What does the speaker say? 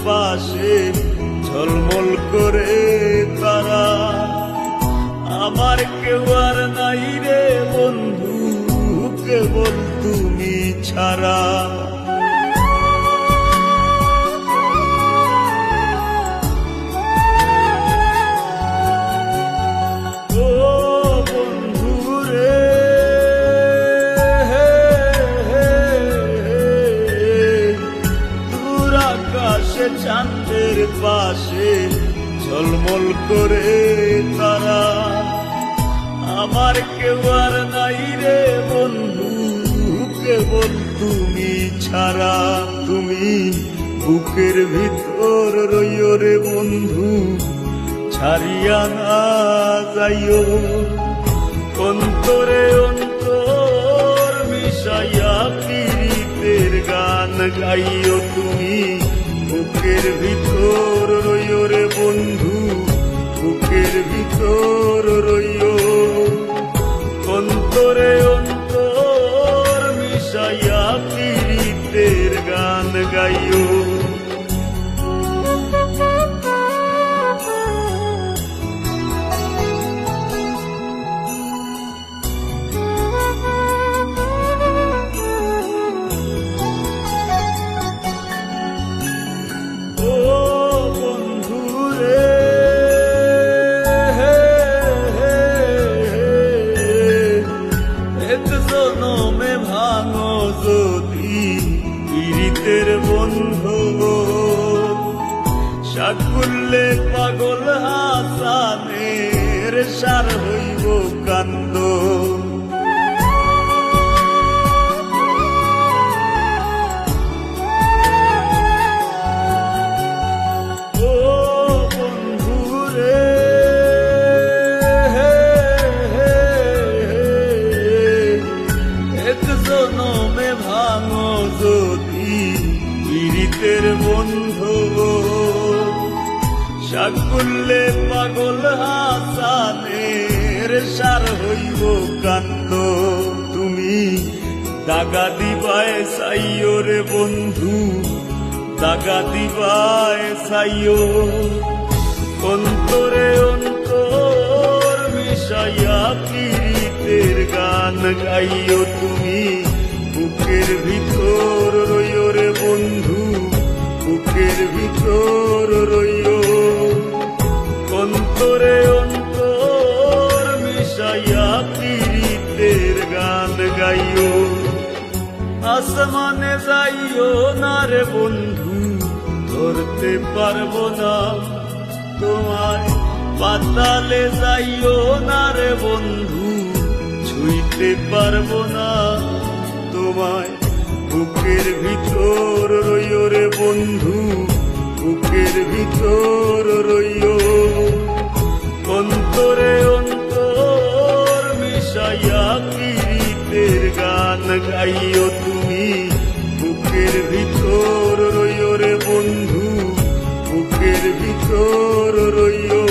পাশে ঝলমল করে তারা। আমার কেউ আর নাই রে বন্ধু, কেবল তুমি ছাড়া। চাঁদের পাশে ঝলমল করে তারা। আমার কেউ আর নাই রে বন্ধু, কেবল তুমি ছাড়া। তুমি বুকের ভিতর রইও রে বন্ধু, ছাড়িয়া না যাইও। অন্তরে অন্তর মিশাইয়া পীড়িতের গান গাইও। তুমি বুকের ভিতর রইও রে বন্ধু, বুকের ভিতর রইও। অন্তরে অন্তর মিশাইয়া পীড়িতের গান গাইও। জনমে ভাঙো যদি পীড়িতের বন্ধু, সাকুল্যে পাগল হাসানের সার হইব কান্দ। জনমে ভাঙো যদি পীড়িতের বন্ধু, সাকুল্যে পাগল হাসানের সার হইব কান্দ। তুমি দাগা দিবায় চাইও রে বন্ধু, দাগা দিবায় চাইও। অন্তরে অন্তর মিশাইয়া পীড়িতের গান গাইও। তুমি বুকের ভিতর রইও রে বন্ধু, বুকের ভিতর রইও। অন্তরে অন্তর মিশাইয়া পীড়িতের গান গাইও। আসমানে যাইও না রে বন্ধু, ধরতে পারবো না তোমায়। পাতালে যাইও না রে বন্ধু, ছুঁইতে পারবো না তোমায়। বুকের ভিতর রইও রে বন্ধু, বুকের ভিতর রইও। অন্তরে অন্তর মিশাইয়া পীড়িতের গান গাইও। তুমি বুকের ভিতর রইও রে বন্ধু, বুকের ভিতর রইও।